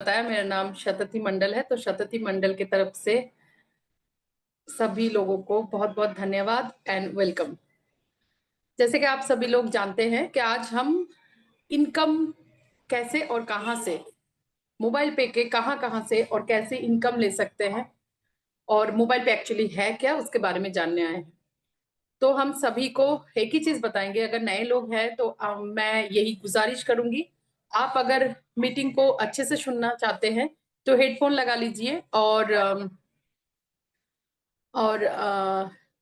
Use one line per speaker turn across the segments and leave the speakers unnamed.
बताया, मेरा नाम शतति मंडल है। तो शतति मंडल की तरफ से सभी लोगों को बहुत बहुत धन्यवाद एंड वेलकम। जैसे कि आप सभी लोग जानते हैं कि आज हम इनकम कैसे और कहां से, मोबाइल पे के कहां से और कैसे इनकम ले सकते हैं और मोबाइल पे एक्चुअली है क्या, उसके बारे में जानने आए हैं। तो हम सभी को एक ही चीज बताएंगे। अगर नए लोग हैं तो मैं यही गुजारिश करूंगी, आप अगर मीटिंग को अच्छे से सुनना चाहते हैं तो हेडफोन लगा लीजिए और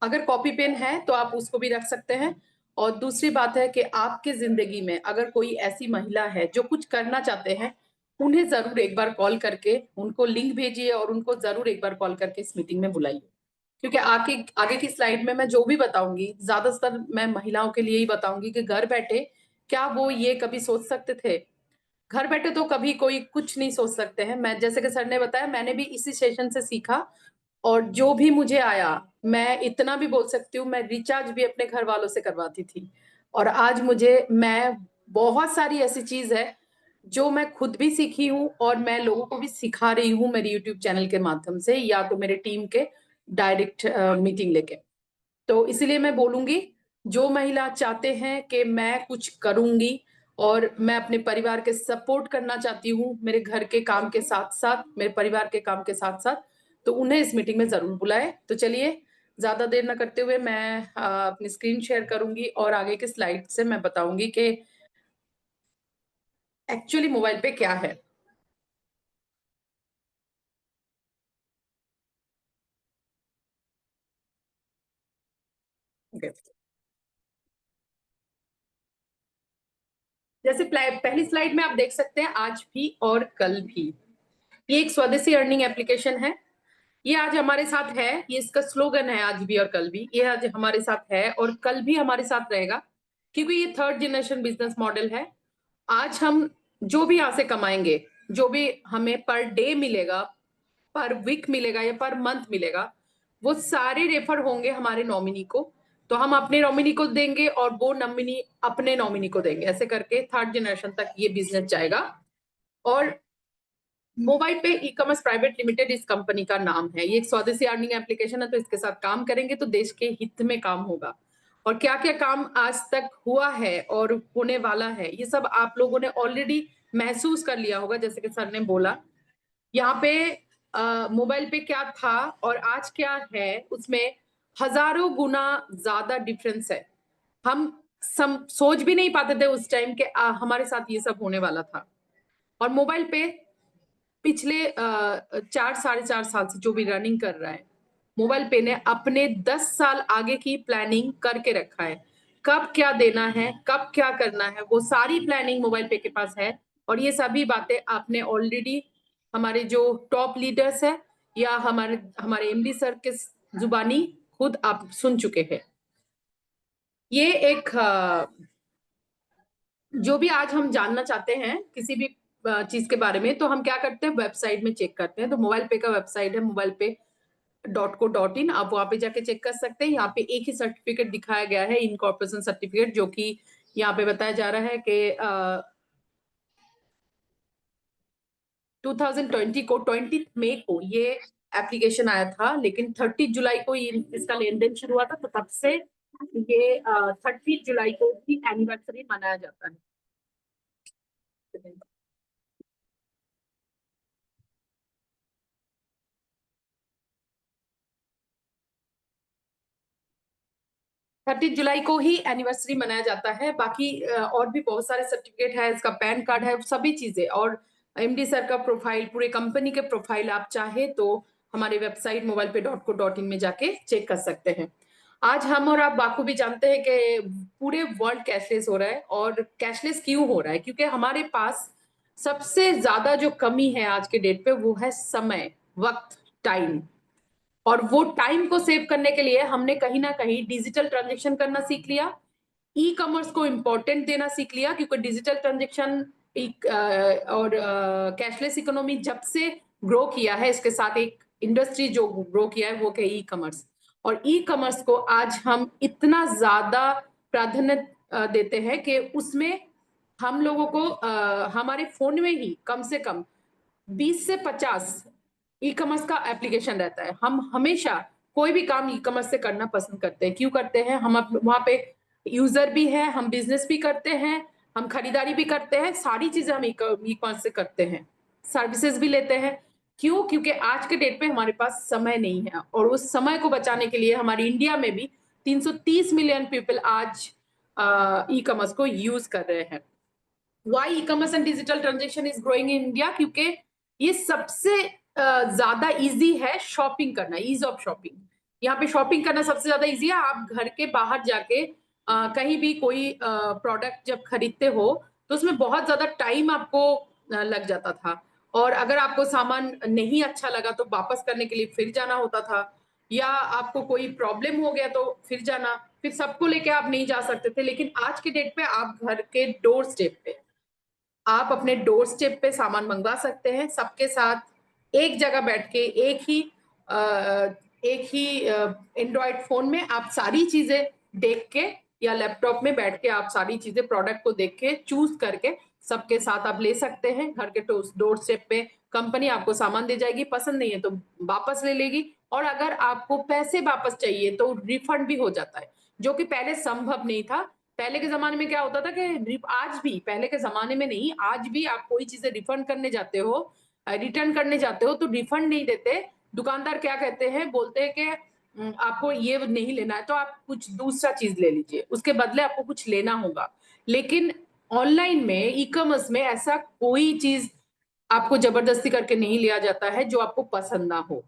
अगर कॉपी पेन है तो आप उसको भी रख सकते हैं। और दूसरी बात है कि आपके जिंदगी में अगर कोई ऐसी महिला है जो कुछ करना चाहते हैं, उन्हें जरूर एक बार कॉल करके उनको लिंक भेजिए और उनको जरूर एक बार कॉल करके इस मीटिंग में बुलाइए। क्योंकि आगे आगे की स्लाइड में मैं जो भी बताऊंगी ज्यादातर मैं महिलाओं के लिए ही बताऊंगी कि घर बैठे क्या वो ये कभी सोच सकते थे। घर बैठे तो कभी कोई कुछ नहीं सोच सकते हैं। मैं जैसे कि सर ने बताया, मैंने भी इसी सेशन से सीखा और जो भी मुझे आया, मैं इतना भी बोल सकती हूँ, मैं रिचार्ज भी अपने घर वालों से करवाती थी। और आज मैं बहुत सारी ऐसी चीज है जो मैं खुद भी सीखी हूँ और मैं लोगों को भी सिखा रही हूँ मेरे यूट्यूब चैनल के माध्यम से या तो मेरे टीम के डायरेक्ट मीटिंग लेके। तो इसलिए मैं बोलूंगी, जो महिला चाहते हैं कि मैं कुछ करूंगी और मैं अपने परिवार के सपोर्ट करना चाहती हूँ, मेरे घर के काम के साथ साथ, मेरे परिवार के काम के साथ साथ, तो उन्हें इस मीटिंग में जरूर बुलाए। तो चलिए, ज्यादा देर ना करते हुए मैं अपनी स्क्रीन शेयर करूंगी और आगे के स्लाइड से मैं बताऊंगी कि एक्चुअली मोबाइल पे क्या है। Okay. जैसे पहली स्लाइड में आप देख सकते हैं, आज भी और कल भी, ये एक स्वदेशी अर्निंग एप्लीकेशन है। ये आज हमारे साथ है, ये इसका स्लोगन है, आज भी और कल भी। ये आज हमारे साथ है और कल भी हमारे साथ रहेगा, क्योंकि ये थर्ड जनरेशन बिजनेस मॉडल है। आज हम जो भी यहाँ से कमाएंगे, जो भी हमें पर डे मिलेगा, पर वीक मिलेगा या पर मंथ मिलेगा, वो सारे रेफर होंगे हमारे नॉमिनी को। तो हम अपने नॉमिनी को देंगे और वो नॉमिनी अपने नॉमिनी को देंगे। ऐसे करके थर्ड जनरेशन तक ये बिजनेस जाएगा। और मोबाइल पे ई कॉमर्स प्राइवेट लिमिटेड इस कंपनी का नाम है। ये एक स्वदेशी अर्निंग एप्लीकेशन है, तो इसके साथ काम करेंगे तो देश के हित में काम होगा। और क्या क्या काम आज तक हुआ है और होने वाला है, ये सब आप लोगों ने ऑलरेडी महसूस कर लिया होगा। जैसे कि सर ने बोला, यहाँ पे मोबाइल पे क्या था और आज क्या है, उसमें हजारों गुना ज्यादा डिफरेंस है। हम सोच भी नहीं पाते थे उस टाइम के हमारे साथ ये सब होने वाला था। और मोबाइल पे पिछले 4 साढ़े 4 साल से जो भी रनिंग कर रहा है, मोबाइल पे ने अपने 10 साल आगे की प्लानिंग करके रखा है। कब क्या देना है, कब क्या करना है, वो सारी प्लानिंग मोबाइल पे के पास है। और ये सभी बातें आपने ऑलरेडी हमारे जो टॉप लीडर्स है या हमारे हमारे एमडी सर के जुबानी खुद आप सुन चुके हैं। ये एक जो भी आज हम जानना चाहते हैं किसी भी चीज के बारे में, तो हम क्या करते हैं, वेबसाइट में चेक करते हैं। तो मोबाइल पे का वेबसाइट है मोबाइल पे .co.in, आप वहां पे जाके चेक कर सकते हैं। यहाँ पे एक ही सर्टिफिकेट दिखाया गया है, इनकॉर्पोरेशन सर्टिफिकेट, जो कि यहाँ पे बताया जा रहा है कि 2020 को 20 मई को ये एप्लीकेशन आया था, लेकिन 30 जुलाई को ये इसका लेन देन शुरू हुआ था। तो तब से ये 30 जुलाई को भी एनिवर्सरी मनाया जाता है। 30 जुलाई को ही एनिवर्सरी मनाया जाता है। बाकी और भी बहुत सारे सर्टिफिकेट है, इसका पैन कार्ड है, सभी चीजें। और एमडी सर का प्रोफाइल, पूरे कंपनी के प्रोफाइल आप चाहे तो हमारे वेबसाइट मोबाइल पे .co.in में जाके चेक कर सकते हैं। आज हम और आप बाखूबी जानते हैं कि पूरे वर्ल्ड कैशलेस हो रहा है। और कैशलेस क्यों हो रहा है? क्योंकि हमारे पास सबसे ज्यादा जो कमी है आज के डेट पे, वो है समय, वक्त, टाइम। और वो टाइम को सेव करने के लिए हमने कहीं ना कहीं डिजिटल ट्रांजेक्शन करना सीख लिया, ई कॉमर्स को इम्पोर्टेंट देना सीख लिया। क्योंकि डिजिटल ट्रांजेक्शन और कैशलेस इकोनॉमी जब से ग्रो किया है, इसके साथ एक इंडस्ट्री जो ग्रो किया है वो है ई कॉमर्स। और ई कॉमर्स को आज हम इतना ज्यादा प्राधान्य देते हैं कि उसमें हम लोगों को हमारे फोन में ही कम से कम 20 से 50 ई कॉमर्स का एप्लीकेशन रहता है। हम हमेशा कोई भी काम ई कॉमर्स से करना पसंद करते हैं। क्यों करते हैं? हम वहां पे यूजर भी है, हम बिजनेस भी करते हैं, हम खरीदारी भी करते हैं, सारी चीजें हम ई कॉमर्स से करते हैं, सर्विसेज भी लेते हैं। क्यों? क्योंकि आज के डेट पे हमारे पास समय नहीं है, और उस समय को बचाने के लिए हमारी इंडिया में भी 330 मिलियन पीपल आज ई कॉमर्स को यूज कर रहे हैं। Why e commerce and digital transaction is growing in India? क्योंकि ये सबसे ज्यादा इजी है शॉपिंग करना, ईज ऑफ शॉपिंग। यहाँ पे शॉपिंग करना सबसे ज्यादा इजी है। आप घर के बाहर जाके कहीं भी कोई प्रोडक्ट जब खरीदते हो तो उसमें बहुत ज्यादा टाइम आपको लग जाता था, और अगर आपको सामान नहीं अच्छा लगा तो वापस करने के लिए फिर जाना होता था, या आपको कोई प्रॉब्लम हो गया तो फिर जाना, फिर सबको लेके आप नहीं जा सकते थे। लेकिन आज के डेट पे आप घर के डोर स्टेप पे, आप अपने डोर स्टेप पे सामान मंगवा सकते हैं सबके साथ एक जगह बैठ के। एक ही एंड्रॉयड फोन में आप सारी चीजें देख के, या लैपटॉप में बैठ के आप सारी चीजें प्रोडक्ट को देख के चूज करके सबके साथ आप ले सकते हैं। घर के डोर स्टेप पे कंपनी आपको सामान दे जाएगी, पसंद नहीं है तो वापस ले लेगी, और अगर आपको पैसे वापस चाहिए तो रिफंड भी हो जाता है, जो कि पहले संभव नहीं था। पहले के जमाने में क्या होता था कि आज भी, पहले के जमाने में नहीं, आज भी आप कोई चीजें रिफंड करने जाते हो, रिटर्न करने जाते हो तो रिफंड नहीं देते। दुकानदार क्या कहते हैं, बोलते हैं कि आपको ये नहीं लेना है तो आप कुछ दूसरा चीज ले लीजिए, उसके बदले आपको कुछ लेना होगा। लेकिन ऑनलाइन में, ई कॉमर्स में ऐसा कोई चीज आपको जबरदस्ती करके नहीं लिया जाता है जो आपको पसंद ना हो।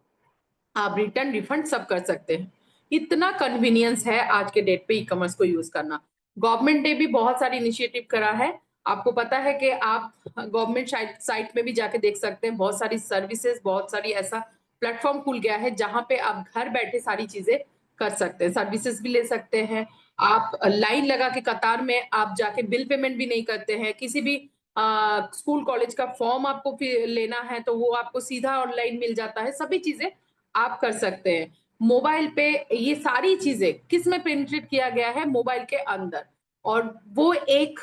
आप रिटर्न रिफंड सब कर सकते हैं। इतना कन्वीनियंस है आज के डेट पे ई कॉमर्स को यूज करना। गवर्नमेंट ने भी बहुत सारी इनिशिएटिव करा है। आपको पता है कि आप गवर्नमेंट साइट में भी जाके देख सकते हैं, बहुत सारी सर्विसेज, बहुत सारी ऐसा प्लेटफॉर्म खुल गया है जहां पे आप घर बैठे सारी चीजें कर सकते हैं, सर्विसेज भी ले सकते हैं। आप लाइन लगा के कतार में आप जाके बिल पेमेंट भी नहीं करते हैं। किसी भी स्कूल कॉलेज का फॉर्म आपको फिर लेना है तो वो आपको सीधा ऑनलाइन मिल जाता है। सभी चीजें आप कर सकते हैं मोबाइल पे। ये सारी चीजें किस में पेनिट्रेट किया गया है? मोबाइल के अंदर। और वो एक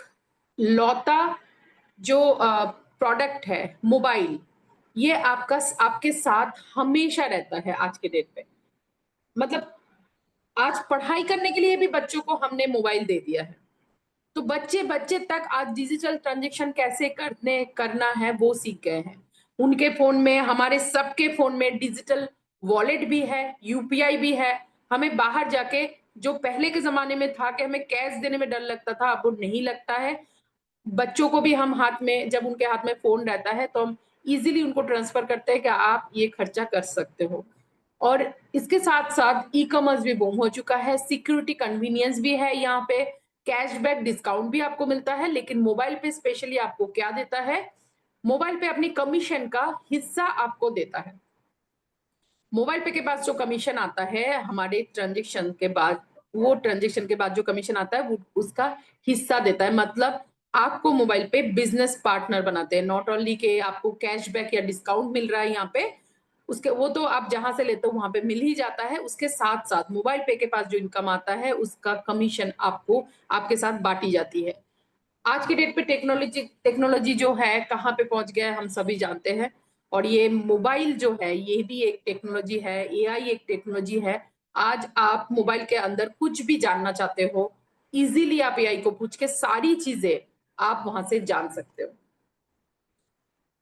लौता जो प्रोडक्ट है मोबाइल, ये आपके साथ हमेशा रहता है आज के डेट पे। मतलब आज पढ़ाई करने के लिए भी बच्चों को हमने मोबाइल दे दिया है, तो बच्चे बच्चे तक आज डिजिटल ट्रांजेक्शन कैसे करना है वो सीख गए हैं। उनके फोन में, हमारे सबके फोन में डिजिटल वॉलेट भी है, यूपीआई भी है। हमें बाहर जाके, जो पहले के जमाने में था कि हमें कैश देने में डर लगता था, अब वो नहीं लगता है। बच्चों को भी हम हाथ में, जब उनके हाथ में फोन रहता है तो हम इजीली उनको ट्रांसफर करते हैं कि आप ये खर्चा कर सकते हो। और इसके साथ साथ ई कॉमर्स भी बूम हो चुका है, सिक्योरिटी कन्वीनियंस भी है यहाँ पे, कैशबैक डिस्काउंट भी आपको मिलता है। लेकिन मोबाइल पे स्पेशली आपको क्या देता है? मोबाइल पे अपनी कमीशन का हिस्सा आपको देता है। मोबाइल पे के पास जो कमीशन आता है हमारे ट्रांजेक्शन के बाद, वो ट्रांजेक्शन के बाद जो कमीशन आता है वो उसका हिस्सा देता है। मतलब आपको मोबाइल पे बिजनेस पार्टनर बनाते हैं। नॉट ओनली के आपको कैशबैक या डिस्काउंट मिल रहा है यहाँ पे, उसके वो तो आप जहां से लेते हो वहां पे मिल ही जाता है, उसके साथ साथ मोबाइल पे के पास जो इनकम आता है उसका कमीशन आपको, आपके साथ बांटी जाती है। आज के डेट पे टेक्नोलॉजी टेक्नोलॉजी जो है कहाँ पे पहुंच गया है हम सभी जानते हैं। और ये मोबाइल जो है ये भी एक टेक्नोलॉजी है, एआई एक टेक्नोलॉजी है। आज आप मोबाइल के अंदर कुछ भी जानना चाहते हो, इजीली आप एआई को पूछ के सारी चीजें आप वहां से जान सकते हो।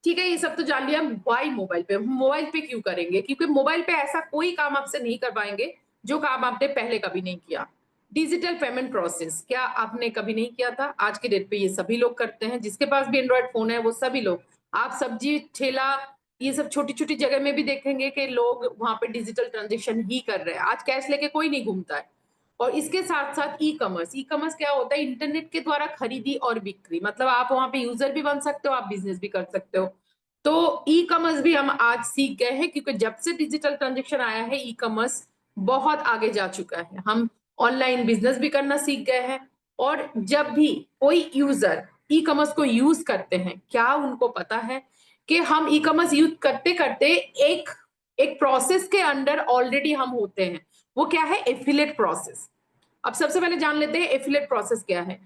ठीक है, ये सब तो जान लिया। वाई मोबाइल पे, मोबाइल पे क्यों करेंगे? क्योंकि मोबाइल पे ऐसा कोई काम आपसे नहीं कर पाएंगे जो काम आपने पहले कभी नहीं किया। डिजिटल पेमेंट प्रोसेस क्या आपने कभी नहीं किया था? आज के डेट पे ये सभी लोग करते हैं, जिसके पास भी एंड्रॉयड फोन है वो सभी लोग। आप सब्जी ठेला, ये सब छोटी छोटी जगह में भी देखेंगे कि लोग वहां पे डिजिटल ट्रांजेक्शन ही कर रहे हैं। आज कैश लेके कोई नहीं घूमता है। और इसके साथ साथ ई कॉमर्स, ई कॉमर्स क्या होता है? इंटरनेट के द्वारा खरीदी और बिक्री। मतलब आप वहां पे यूजर भी बन सकते हो, आप बिजनेस भी कर सकते हो। तो ई कॉमर्स भी हम आज सीख गए हैं, क्योंकि जब से डिजिटल ट्रांजेक्शन आया है ई कॉमर्स बहुत आगे जा चुका है। हम ऑनलाइन बिजनेस भी करना सीख गए हैं। और जब भी कोई यूजर ई कॉमर्स को यूज करते हैं, क्या उनको पता है कि हम ई कॉमर्स यूज करते करते एक एक प्रोसेस के अंडर ऑलरेडी हम होते हैं? वो क्या है? Affiliate process. अब सबसे पहले जान लेते हैं एफिलेट प्रोसेस क्या है।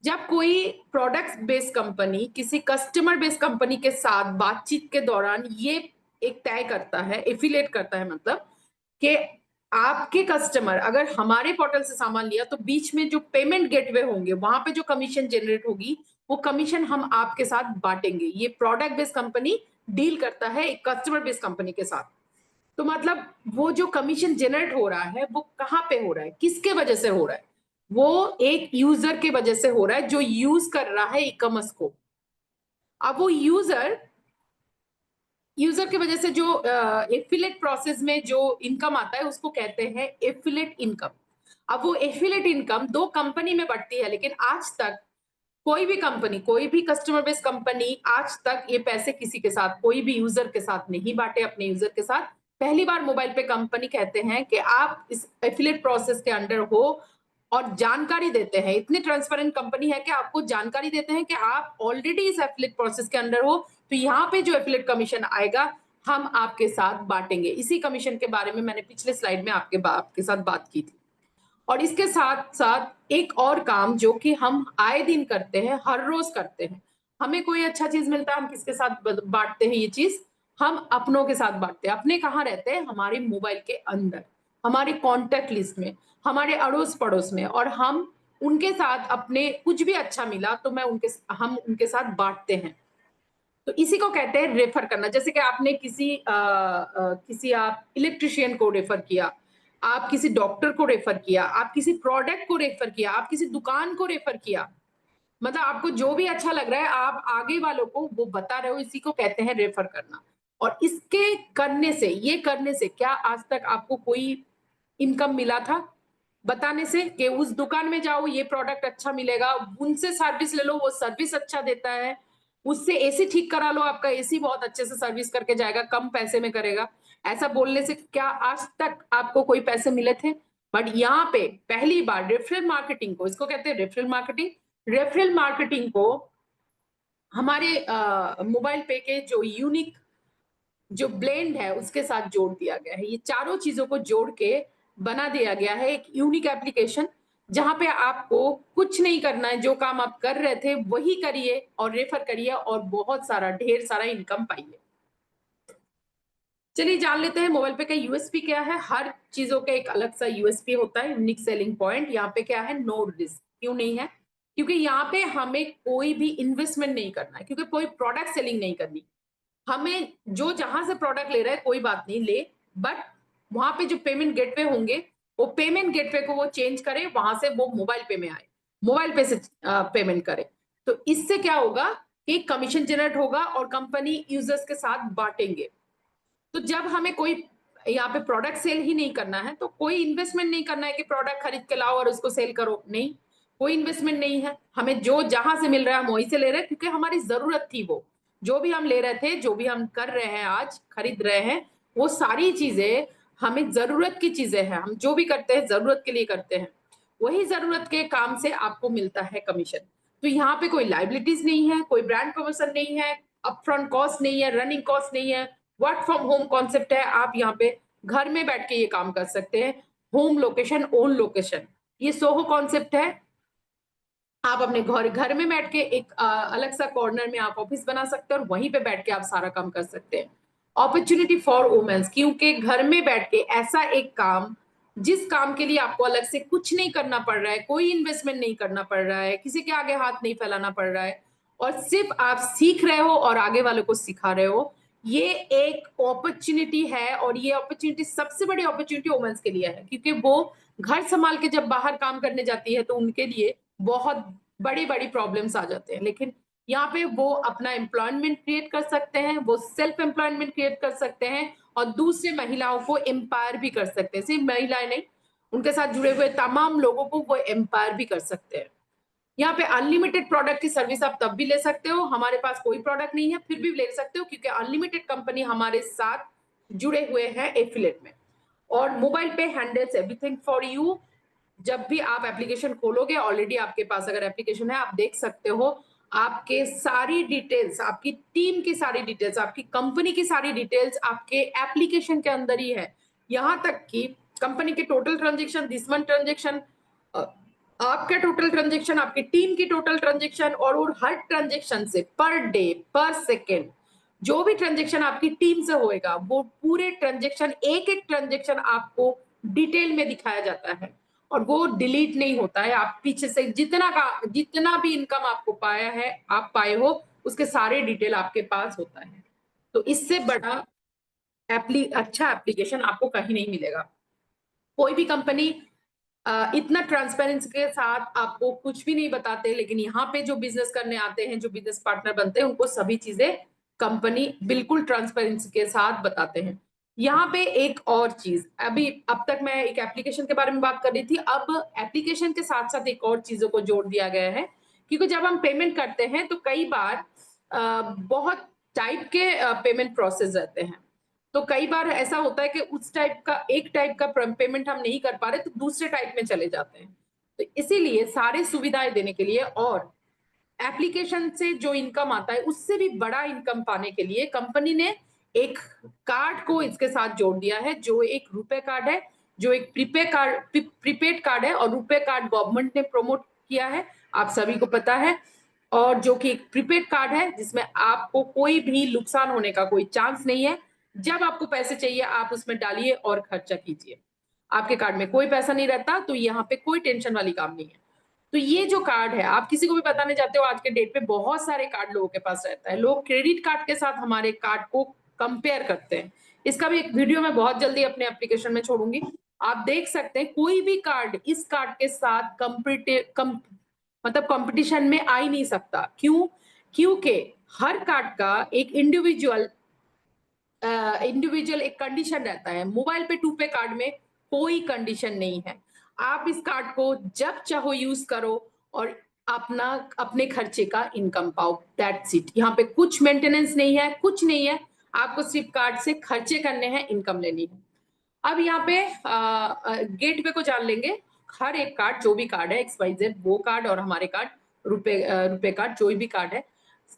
जब कोई प्रोडक्ट बेस्ड कंपनी किसी कस्टमर बेस्ड कंपनी के साथ बातचीत के दौरान ये एक तय करता है, एफिलेट करता है, मतलब कि आपके कस्टमर अगर हमारे पोर्टल से सामान लिया तो बीच में जो पेमेंट गेटवे होंगे वहां पे जो कमीशन जनरेट होगी वो कमीशन हम आपके साथ बांटेंगे। ये प्रोडक्ट बेस्ड कंपनी डील करता है एक कस्टमर बेस्ड कंपनी के साथ। तो मतलब वो जो कमीशन जनरेट हो रहा है वो कहाँ पे हो रहा है, किसके वजह से हो रहा है? वो एक यूजर के वजह से हो रहा है जो यूज कर रहा है ई कॉमर्स को। अब वो यूजर की वजह से जो एफिलेट प्रोसेस में जो इनकम आता है उसको कहते हैं एफिलेट इनकम। अब वो एफिलेट इनकम दो कंपनी में बढ़ती है, लेकिन आज तक कोई भी कंपनी, कोई भी कस्टमर बेस्ड कंपनी आज तक ये पैसे किसी के साथ, कोई भी यूजर के साथ नहीं बांटे अपने यूजर के साथ। पहली बार मोबाइल पे कंपनी कहते हैं कि आप इस एफिलेट प्रोसेस के अंडर हो और जानकारी देते हैं। इतनी ट्रांसपेरेंट कंपनी है कि आपको जानकारी देते हैं कि आप ऑलरेडी इस एफिलेट प्रोसेस के अंडर हो, तो यहाँ पे जो एफिलेट कमीशन आएगा हम आपके साथ बांटेंगे। इसी कमीशन के बारे में मैंने पिछले स्लाइड में आपके साथ बात की थी। और इसके साथ साथ एक और काम जो कि हम आए दिन करते हैं, हर रोज करते हैं, हमें कोई अच्छा चीज मिलता है हम किसके साथ बांटते हैं? ये चीज हम अपनों के साथ बांटते हैं। अपने कहाँ रहते हैं? हमारे मोबाइल के अंदर, हमारे कॉन्टेक्ट लिस्ट में, हमारे अड़ोस पड़ोस में। और हम उनके साथ अपने कुछ भी अच्छा मिला तो हम उनके साथ बांटते हैं। तो इसी को कहते हैं रेफर करना। जैसे कि आपने किसी आप इलेक्ट्रिशियन को रेफर किया, आप किसी डॉक्टर को रेफर किया, आप किसी प्रोडक्ट को रेफर किया, आप किसी दुकान को रेफर किया, मतलब आपको जो भी अच्छा लग रहा है आप आगे वालों को वो बता रहे हो, इसी को कहते हैं रेफर करना। और इसके करने से क्या आज तक आपको कोई इनकम मिला था? बताने से कि उस दुकान में जाओ, ये प्रोडक्ट अच्छा मिलेगा, उनसे सर्विस ले लो, वो सर्विस अच्छा देता है, उससे एसी ठीक करा लो, आपका एसी बहुत अच्छे से सर्विस करके जाएगा, कम पैसे में करेगा। ऐसा बोलने से क्या आज तक आपको कोई पैसे मिले थे? बट यहाँ पे पहली बार रेफरल मार्केटिंग को, इसको कहते हैं रेफरल मार्केटिंग। रेफरल मार्केटिंग को हमारे मोबाइल पे के जो यूनिक जो ब्लेंड है उसके साथ जोड़ दिया गया है। ये चारों चीजों को जोड़ के बना दिया गया है एक यूनिक एप्लीकेशन, जहां पे आपको कुछ नहीं करना है, जो काम आप कर रहे थे वही करिए और रेफर करिए और बहुत सारा ढेर सारा इनकम पाइए। चलिए जान लेते हैं मोबाइल पे का यूएसपी क्या है। हर चीजों का एक अलग सा यूएसपी होता है, यूनिक सेलिंग पॉइंट। यहाँ पे क्या है? No risk. क्यों नहीं है? क्योंकि यहाँ पे हमें कोई भी इन्वेस्टमेंट नहीं करना है, क्योंकि कोई प्रोडक्ट सेलिंग नहीं करनी। हमें जो जहां से प्रोडक्ट ले रहा है कोई बात नहीं ले, बट वहां पे जो पेमेंट गेटवे होंगे वो पेमेंट गेटवे को वो चेंज करे, वहां से वो मोबाइल पे में आए, मोबाइल पे से पेमेंट करे। तो इससे क्या होगा कि कमीशन जनरेट होगा और कंपनी यूजर्स के साथ बांटेंगे। तो जब हमें कोई यहाँ पे प्रोडक्ट सेल ही नहीं करना है तो कोई इन्वेस्टमेंट नहीं करना है कि प्रोडक्ट खरीद के लाओ और उसको सेल करो, नहीं, कोई इन्वेस्टमेंट नहीं है। हमें जो जहां से मिल रहा है हम वहीं से ले रहे हैं, क्योंकि हमारी जरूरत थी वो, जो भी हम ले रहे थे, जो भी हम कर रहे हैं आज खरीद रहे हैं, वो सारी चीजें हमें जरूरत की चीजें हैं। हम जो भी करते हैं जरूरत के लिए करते हैं, वही जरूरत के काम से आपको मिलता है कमीशन। तो यहाँ पे कोई लाइबिलिटीज नहीं है, कोई ब्रांड प्रमोशन नहीं है, अपफ्रंट कॉस्ट नहीं है, रनिंग कॉस्ट नहीं है, वर्क फ्रॉम होम कॉन्सेप्ट है। आप यहाँ पे घर में बैठ के ये काम कर सकते हैं। होम लोकेशन, ओन लोकेशन, ये सोहो कॉन्सेप्ट है। आप अपने घर में बैठ के एक अलग सा कॉर्नर में आप ऑफिस बना सकते हैं और वहीं पे बैठ के आप सारा काम कर सकते हैं। अपॉर्चुनिटी फॉर वुमेन्स, क्योंकि घर में बैठ के ऐसा एक काम जिस काम के लिए आपको अलग से कुछ नहीं करना पड़ रहा है, कोई इन्वेस्टमेंट नहीं करना पड़ रहा है, किसी के आगे हाथ नहीं फैलाना पड़ रहा है, और सिर्फ आप सीख रहे हो और आगे वालों को सिखा रहे हो, ये एक अपॉर्चुनिटी है। और ये अपॉर्चुनिटी सबसे बड़ी अपॉर्चुनिटी वुमेन्स के लिए है, क्योंकि वो घर संभाल के जब बाहर काम करने जाती है तो उनके लिए बहुत बड़ी बड़ी प्रॉब्लम्स आ जाते हैं। लेकिन यहाँ पे वो अपना एम्प्लॉयमेंट क्रिएट कर सकते हैं, वो सेल्फ एम्प्लॉयमेंट क्रिएट कर सकते हैं और दूसरे महिलाओं को एम्पायर भी कर सकते हैं। सिर्फ महिलाएं नहीं, उनके साथ जुड़े हुए तमाम लोगों को वो एम्पायर भी कर सकते हैं। यहाँ पे अनलिमिटेड प्रोडक्ट की सर्विस आप तब भी ले सकते हो, हमारे पास कोई प्रोडक्ट नहीं है फिर भी ले सकते हो, क्योंकि अनलिमिटेड कंपनी हमारे साथ जुड़े हुए हैं एफिलेट में। और मोबाइल पे हैंडल्स एवरीथिंग फॉर यू। जब भी आप एप्लीकेशन खोलोगे, ऑलरेडी आपके पास अगर एप्लीकेशन है आप देख सकते हो, आपके सारी डिटेल्स, आपकी टीम की सारी डिटेल्स, आपकी कंपनी की सारी डिटेल्स आपके एप्लीकेशन के अंदर ही है। यहाँ तक कि कंपनी के total transaction, this month transaction, आपका टोटल ट्रांजेक्शन, आपकी टीम की टोटल ट्रांजेक्शन, और हर ट्रांजेक्शन से पर डे, पर सेकेंड जो भी ट्रांजेक्शन आपकी टीम से होएगा, वो पूरे ट्रांजेक्शन, एक एक ट्रांजेक्शन आपको डिटेल में दिखाया जाता है और वो डिलीट नहीं होता है। आप पीछे से जितना भी इनकम आपको पाया है, आप पाए हो, उसके सारे डिटेल आपके पास होता है। तो इससे बड़ा अच्छा एप्लीकेशन आपको कहीं नहीं मिलेगा। कोई भी कंपनी इतना ट्रांसपेरेंसी के साथ आपको कुछ भी नहीं बताते, लेकिन यहाँ पे जो बिजनेस करने आते हैं, जो बिजनेस पार्टनर बनते हैं, उनको सभी चीजें कंपनी बिल्कुल ट्रांसपेरेंसी के साथ बताते हैं। यहाँ पे एक और चीज, अभी अब तक मैं एक एप्लीकेशन के बारे में बात कर रही थी, अब एप्लीकेशन के साथ साथ एक और चीजों को जोड़ दिया गया है, क्योंकि जब हम पेमेंट करते हैं तो कई बार बहुत टाइप के पेमेंट प्रोसेस रहते हैं। तो कई बार ऐसा होता है कि उस एक टाइप का पेमेंट हम नहीं कर पा रहे, तो दूसरे टाइप में चले जाते हैं। तो इसीलिए सारे सुविधाएं देने के लिए और एप्लीकेशन से जो इनकम आता है उससे भी बड़ा इनकम पाने के लिए कंपनी ने एक कार्ड को इसके साथ जोड़ दिया है, जो एक रुपए कार्ड है, जो एक प्रीपेड कार्ड है। और रुपए कार्ड गवर्नमेंट ने प्रमोट किया है, आप सभी को पता है। और जो कि एक प्रीपेड कार्ड है जिसमें आपको कोई भी नुकसान होने का कोई चांस नहीं है। जब आपको पैसे चाहिए आप उसमें डालिए और खर्चा कीजिए, आपके कार्ड में कोई पैसा नहीं रहता, तो यहाँ पे कोई टेंशन वाली काम नहीं है। तो ये जो कार्ड है, आप किसी को भी बताने जाते हो, आज के डेट पे बहुत सारे कार्ड लोगों के पास रहता है, लोग क्रेडिट कार्ड के साथ हमारे कार्ड को कंपेयर करते हैं। इसका भी एक वीडियो मैं बहुत जल्दी अपने एप्लीकेशन में छोड़ूंगी, आप देख सकते हैं। कोई भी कार्ड इस कार्ड के साथ मतलब कंपटीशन में आ ही नहीं सकता। क्यों? क्योंकि हर कार्ड का एक इंडिविजुअल एक कंडीशन रहता है। मोबाइल पे टू पे कार्ड में कोई कंडीशन नहीं है, आप इस कार्ड को जब चाहो यूज करो और अपने खर्चे का इनकम पाओ, दैट्स इट। यहाँ पे कुछ मेंटेनेंस नहीं है, कुछ नहीं है, आपको सिर्फ कार्ड से खर्चे करने हैं, इनकम लेनी है। अब यहाँ पे गेटवे को जान लेंगे। हर एक कार्ड, जो भी कार्ड है XYZ, वो कार्ड और हमारे कार्ड रुपए कार्ड, जो भी कार्ड है,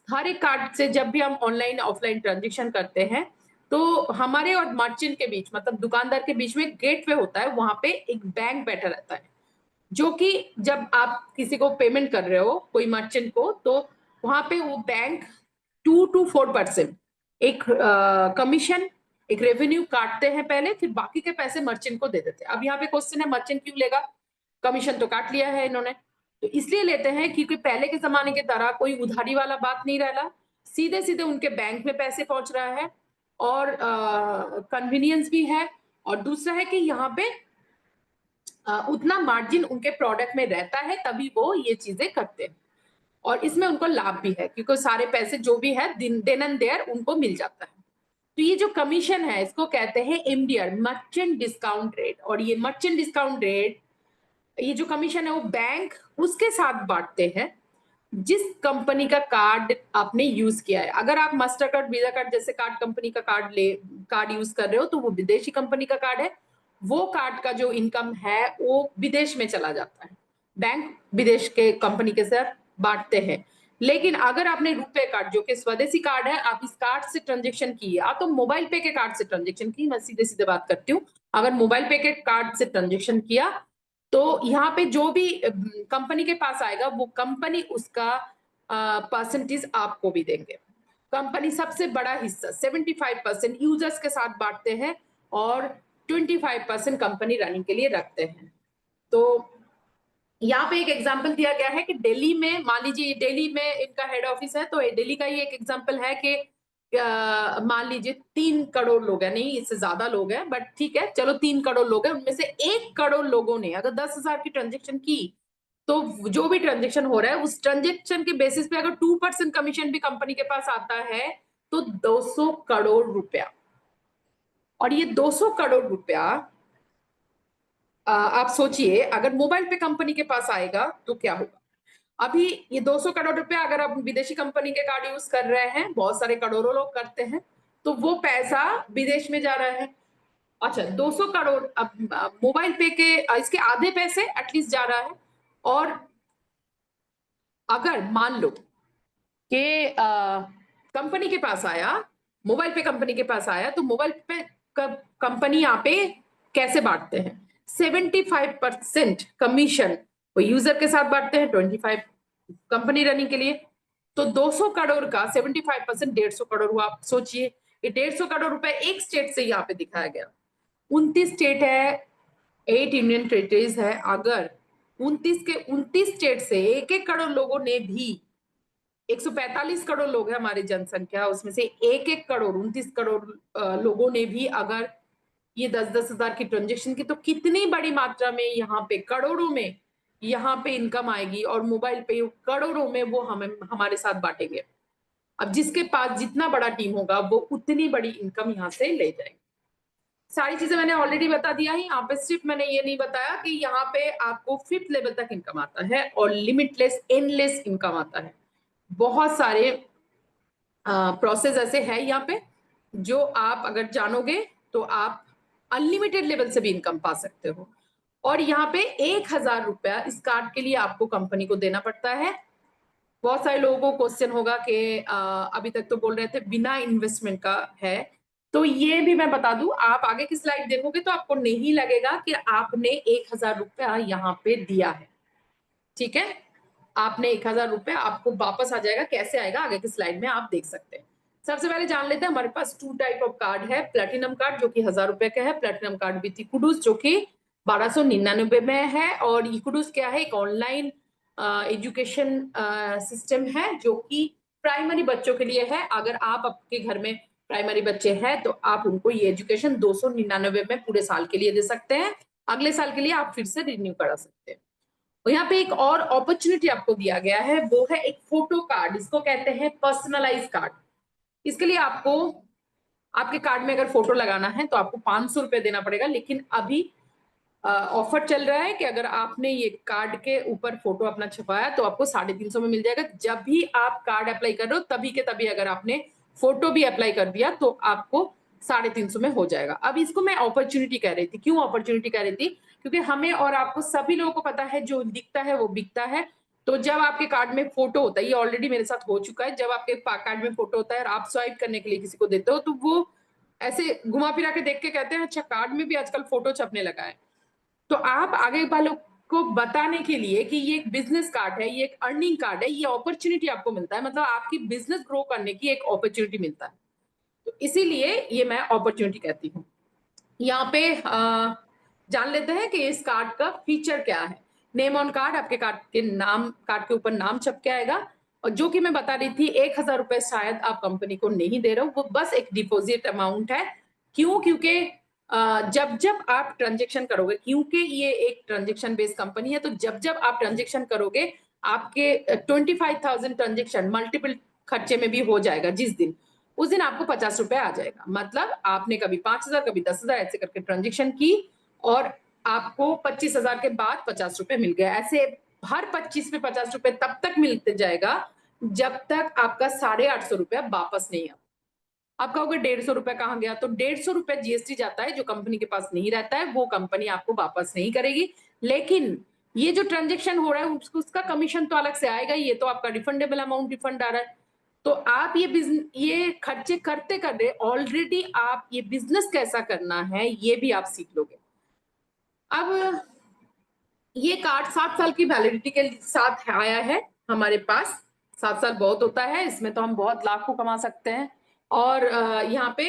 हर एक कार्ड से जब भी हम ऑनलाइन ऑफलाइन ट्रांजेक्शन करते हैं, तो हमारे और मर्चेंट के बीच, मतलब दुकानदार के बीच में गेटवे होता है। वहां पे एक बैंक बैठा रहता है, जो कि जब आप किसी को पेमेंट कर रहे हो, कोई मर्चेंट को, तो वहां पे वो बैंक 2 to 4% एक कमीशन, एक रेवेन्यू काटते हैं पहले, फिर बाकी के पैसे मर्चेंट को दे देते हैं। अब यहाँ पे क्वेश्चन है, मर्चेंट क्यों लेगा? कमीशन तो काट लिया है इन्होंने, तो इसलिए लेते हैं क्योंकि पहले के जमाने की तरह कोई उधारी वाला बात नहीं रहा, सीधे सीधे उनके बैंक में पैसे पहुंच रहा है, और कन्वीनियंस भी है। और दूसरा है कि यहाँ पे उतना मार्जिन उनके प्रोडक्ट में रहता है, तभी वो ये चीजें करते हैं। और इसमें उनको लाभ भी है, क्योंकि सारे पैसे जो भी है देन एंड देयर उनको मिल जाता है। तो ये जो कमीशन है, इसको कहते हैं MDR, मर्चेंट डिस्काउंट रेट। और ये मर्चेंट डिस्काउंट रेट, ये जो कमीशन है, वो बैंक उसके साथ बांटते हैं जिस कंपनी का कार्ड आपने यूज किया है। अगर आप मास्टर कार्ड, वीजा कार्ड जैसे कार्ड कंपनी का कार्ड यूज कर रहे हो, तो वो विदेशी कंपनी का कार्ड है, वो कार्ड का जो इनकम है वो विदेश में चला जाता है, बैंक विदेश के कंपनी के साथ बांटते हैं। लेकिन अगर आपने रुपए कार्ड, जो कि स्वदेशी कार्ड है, आप इस कार्ड से ट्रांजेक्शन किए, आप तो मोबाइल पे के कार्ड से ट्रांजेक्शन की, मैं सीधे सीधे बात करती हूँ, अगर मोबाइल पे के कार्ड से ट्रांजेक्शन किया, तो यहाँ पे जो भी कंपनी के पास आएगा, वो कंपनी उसका परसेंटेज आपको भी देंगे। कंपनी सबसे बड़ा हिस्सा 75% यूजर्स के साथ बांटते हैं और 25% कंपनी रनिंग के लिए रखते हैं। तो यहाँ पे एक एग्जांपल दिया गया है कि दिल्ली में, मान लीजिए दिल्ली में इनका हेड ऑफिस है, तो दिल्ली का ही एक एग्जांपल है कि मान लीजिए 3 करोड़ लोग हैं, नहीं इससे ज्यादा लोग हैं, बट ठीक है चलो 3 करोड़ लोग हैं, उनमें से 1 करोड़ लोगों ने अगर 10,000 की ट्रांजेक्शन की, तो जो भी ट्रांजेक्शन हो रहा है उस ट्रांजेक्शन के बेसिस पे अगर 2% कमीशन भी कंपनी के पास आता है, तो 200 करोड़ रुपया। और ये 200 करोड़ रुपया आप सोचिए, अगर मोबाइल पे कंपनी के पास आएगा तो क्या होगा। अभी ये 200 करोड़ रुपया अगर आप विदेशी कंपनी के कार्ड यूज कर रहे हैं, बहुत सारे करोड़ों लोग करते हैं, तो वो पैसा विदेश में जा रहा है। अच्छा, 200 करोड़ अब मोबाइल पे के इसके आधे पैसे एटलीस्ट जा रहा है। और अगर मान लो कि कंपनी के पास आया, मोबाइल पे कंपनी के पास आया, तो मोबाइल पे कंपनी यहाँ पे कैसे बांटते हैं? 75% कमीशन वो यूजर के साथ बांटते हैं 25 कंपनी रनिंग के लिए। तो 200 करोड़ का 75% 150 करोड़ हुआ। आप सोचिए ये 150 करोड़ रुपए एक स्टेट से यहाँ पे दिखाया गया। 29 स्टेट है, 8 यूनियन टेरिटरीज है। अगर 29 के 29 स्टेट से 1-1 करोड़ लोगों ने भी, 145 करोड़ लोग है हमारी जनसंख्या, उसमें से 1-1 करोड़ 29 करोड़ लोगों ने भी अगर ये 10-10 हजार की ट्रांजेक्शन की, तो कितनी बड़ी मात्रा में यहाँ पे करोड़ों में यहाँ पे इनकम आएगी और मोबाइल पे करोड़ों में वो हमें हमारे साथ बांटेंगे। अब जिसके पास जितना बड़ा टीम होगा वो उतनी बड़ी इनकम यहाँ से ले जाएंगे। सारी चीजें मैंने ऑलरेडी बता दिया है। यहाँ पे सिर्फ मैंने ये नहीं बताया कि यहाँ पे आपको 5th लेवल तक इनकम आता है और लिमिटलेस एंडलेस इनकम आता है। बहुत सारे प्रोसेस ऐसे है यहाँ पे जो आप अगर जानोगे तो आप अनलिमिटेड लेवल से भी इनकम पा सकते हो। और यहाँ पे 1000 रुपया इस कार्ड के लिए आपको कंपनी को देना पड़ता है। बहुत सारे लोगों को क्वेश्चन होगा कि अभी तक तो बोल रहे थे बिना इन्वेस्टमेंट का है, तो ये भी मैं बता दूं, आप आगे की स्लाइड देखोगे तो आपको नहीं लगेगा कि आपने 1000 रुपया यहाँ पे दिया है। ठीक है, आपने 1000 रुपया आपको वापस आ जाएगा। कैसे आएगा आगे की स्लाइड में आप देख सकते हैं। सबसे पहले जान लेते हैं, हमारे पास 2 टाइप ऑफ कार्ड है। प्लेटिनम कार्ड जो कि 1000 रुपए का है, प्लेटिनम कार्ड विथ इक्विडूस जो कि 1299 में है। और इक्विडूस क्या है, एक ऑनलाइन एजुकेशन सिस्टम है जो कि प्राइमरी बच्चों के लिए है। अगर आप आपके घर में प्राइमरी बच्चे हैं तो आप उनको ये एजुकेशन 299 में पूरे साल के लिए दे सकते हैं। अगले साल के लिए आप फिर से रिन्यू करा सकते हैं। और यहाँ पे एक और अपॉर्चुनिटी आपको दिया गया है, वो है एक फोटो कार्ड। इसको कहते हैं पर्सनलाइज कार्ड। इसके लिए आपको आपके कार्ड में अगर फोटो लगाना है तो आपको 500 रुपए देना पड़ेगा। लेकिन अभी ऑफर चल रहा है कि अगर आपने ये कार्ड के ऊपर फोटो अपना छपाया तो आपको 350 में मिल जाएगा। जब भी आप कार्ड अप्लाई कर रहे हो तभी के तभी अगर आपने फोटो भी अप्लाई कर दिया तो आपको 350 में हो जाएगा। अब इसको मैं अपॉर्चुनिटी कह रही थी। क्यों अपॉर्चुनिटी कह रही थी? क्योंकि हमें और आपको सभी लोगों को पता है जो दिखता है वो बिकता है। तो जब आपके कार्ड में फोटो होता है, ये ऑलरेडी मेरे साथ हो चुका है, जब आपके कार्ड में फोटो होता है और आप स्वाइप करने के लिए किसी को देते हो तो वो ऐसे घुमा फिरा के देख के कहते हैं अच्छा कार्ड में भी आजकल फोटो छपने लगा है। तो आप आगे वालों को बताने के लिए कि ये एक बिजनेस कार्ड है, ये एक अर्निंग कार्ड है, ये अपॉर्चुनिटी आपको मिलता है, मतलब आपकी बिजनेस ग्रो करने की एक अपॉर्चुनिटी मिलता है। तो इसीलिए ये मैं अपॉर्चुनिटी कहती हूँ। यहाँ पे जान लेते हैं कि इस कार्ड का फीचर क्या है। नेम ऑन कार्ड, आपके कार्ड के ऊपर नाम छप के आएगा। और जो कि मैं बता रही थी 1000 रुपए शायद आप कंपनी को नहीं दे रहे हो, वो बस एक डिपॉजिट अमाउंट है। क्यों? क्योंकि जब जब आप ट्रांजेक्शन करोगे, क्योंकि ये एक ट्रांजेक्शन बेस्ड कंपनी है, तो जब जब आप ट्रांजेक्शन करोगे आपके 25,000 ट्रांजेक्शन मल्टीपल खर्चे में भी हो जाएगा। जिस दिन उस दिन आपको 50 रुपए आ जाएगा। मतलब आपने कभी 5000 कभी 10,000 ऐसे करके ट्रांजेक्शन की और आपको 25,000 के बाद 50 रुपए मिल गया। ऐसे हर 25 में 50 रुपए तब तक मिलते जाएगा जब तक आपका 850 रुपया वापस नहीं आता। आप कहोगे 150 रुपए कहाँ गया? तो 150 रुपए जीएसटी जाता है, जो कंपनी के पास नहीं रहता है वो कंपनी आपको वापस नहीं करेगी। लेकिन ये जो ट्रांजेक्शन हो रहा है उसका कमीशन तो अलग से आएगा। ये तो आपका रिफंडेबल अमाउंट रिफंड आ रहा है। तो आप ये खर्चे करते करते ऑलरेडी आप ये बिजनेस कैसा करना है ये भी आप सीख लोगे। अब ये कार्ड 7 साल की वैलिडिटी के साथ आया है हमारे पास। 7 साल बहुत होता है, इसमें तो हम बहुत लाख को कमा सकते हैं। और यहाँ पे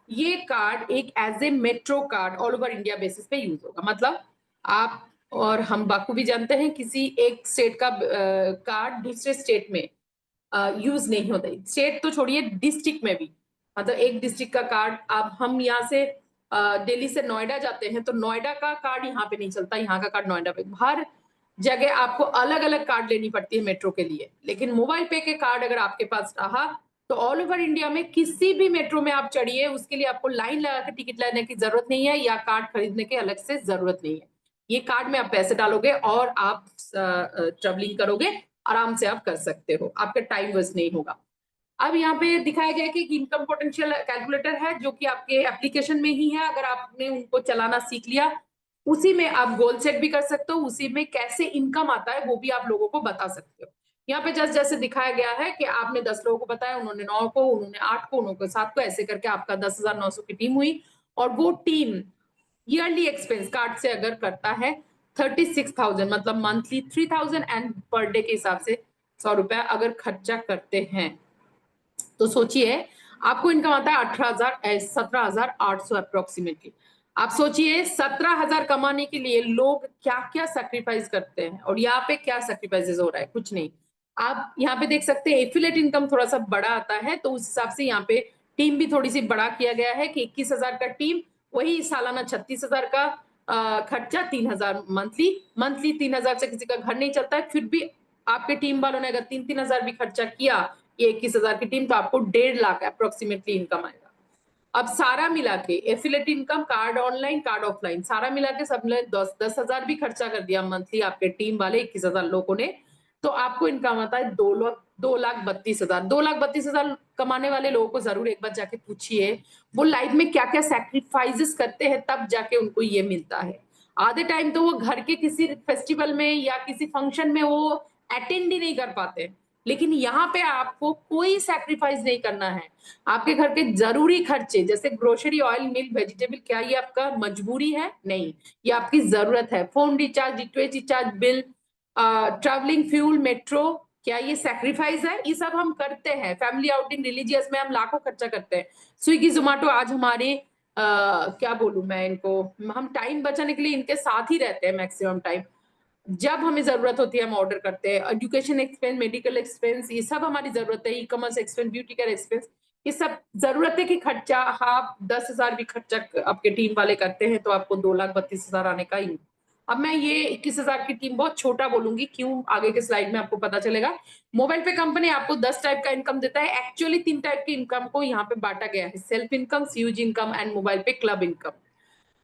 ये कार्ड एक as a metro card all over India basis पे यूज होगा। मतलब आप और हम बाखूबी जानते हैं किसी एक स्टेट का कार्ड दूसरे स्टेट में यूज नहीं होता। स्टेट तो छोड़िए, डिस्ट्रिक्ट में भी, मतलब एक डिस्ट्रिक्ट का कार्ड आप हम यहाँ से दिल्ली से नोएडा जाते हैं तो नोएडा का कार्ड यहाँ पे नहीं चलता, यहाँ का कार्ड नोएडा पे। हर जगह आपको अलग अलग कार्ड लेनी पड़ती है मेट्रो के लिए। लेकिन मोबाइल पे के कार्ड अगर आपके पास रहा तो ऑल ओवर इंडिया में किसी भी मेट्रो में आप चढ़िए, उसके लिए आपको लाइन लगा के टिकट लेने की जरूरत नहीं है या कार्ड खरीदने की अलग से जरूरत नहीं है। ये कार्ड में आप पैसे डालोगे और आप ट्रेवलिंग करोगे, आराम से आप कर सकते हो, आपका टाइम वेस्ट नहीं होगा। अब यहाँ पे दिखाया गया कि इनकम पोटेंशियल कैलकुलेटर है जो कि आपके एप्लीकेशन में ही है। अगर आपने उनको चलाना सीख लिया उसी में आप गोल सेट भी कर सकते हो, उसी में कैसे इनकम आता है वो भी आप लोगों को बता सकते हो। यहाँ पे जस्ट जैसे दिखाया गया है कि आपने 10 लोगों को बताया, उन्होंने 9 को, उन्होंने 8 को, उन्होंने 7 को, ऐसे करके आपका 10,900 की टीम हुई। और वो टीम ईयरली एक्सपेंस कार्ड से अगर करता है 36,000 मतलब मंथली 3,000 एंड पर डे के हिसाब से 100 रुपया अगर खर्चा करते हैं तो सोचिए आपको इनकम आता है 17,800 अप्रोक्सीमेटली। आप सोचिए 17,000 कमाने के लिए लोग क्या क्या सेक्रीफाइस करते हैं, और यहाँ पे क्या सेक्रीफाइसेस हो रहा है, कुछ नहीं। आप यहाँ पे देख सकते हैं एफिलेट इनकम थोड़ा सा बड़ा आता है, तो उस हिसाब से यहाँ पे टीम भी थोड़ी सी बड़ा किया गया है कि 21,000 का टीम, वही सालाना 36,000 का खर्चा, 3,000 मंथली 3,000 से किसी का घर नहीं चलता है, फिर भी आपके टीम वालों ने अगर 3,000 भी खर्चा किया ये 21,000 की टीम, तो आपको 1.5 लाख अप्रोक्सीमेटली इनकम आएगा। अब सारा मिला के affiliate income, card online, card offline, सारा मिला के सबने 10,000 भी खर्चा कर दिया मंथली आपके टीम वाले 21,000 लोगों ने, तो आपको इनकम आता है 2,32,000। 2,32,000 कमाने वाले लोगों को जरूर एक बार जाके पूछिए वो लाइफ में क्या क्या सैक्रिफाइसेस करते हैं, तब जाके उनको ये मिलता है। आधे टाइम तो वो घर के किसी फेस्टिवल में या किसी फंक्शन में वो अटेंड ही नहीं कर पाते, लेकिन यहाँ पे आपको कोई सैक्रिफाइस नहीं करना है। आपके घर के जरूरी खर्चे जैसे ग्रोसरी, ऑयल, मिल्क, वेजिटेबल, क्या ये आपका मजबूरी है? नहीं, ये आपकी जरूरत है। Phone recharge, DTH recharge bill, travelling, fuel, metro, क्या ये सैक्रिफाइस है? ये सब हम करते हैं। फैमिली आउटिंग, रिलीजियस में हम लाखों खर्चा करते हैं। स्विगी, जोमेटो आज हमारे क्या बोलूं मैं इनको, हम टाइम बचाने के लिए इनके साथ ही रहते हैं मैक्सिमम टाइम। जब हमें जरूरत होती है हम ऑर्डर करते हैं। एजुकेशन एक्सपेंस, मेडिकल एक्सपेंस, ये सब हमारी जरूरत है। E commerce expense, beauty care expense, ये सब जरूरत है कि खर्चा। आप 10,000 भी खर्चा आपके टीम वाले करते हैं तो आपको 2,32,000 आने का ही। अब मैं ये 21,000 की टीम बहुत छोटा बोलूंगी, क्यों, आगे के स्लाइड में आपको पता चलेगा। मोबाइल पे कंपनी आपको 10 टाइप का इनकम देता है। एक्चुअली 3 टाइप की इनकम को यहाँ पे बांटा गया है, self income, CUG income and mobile पे क्लब इनकम।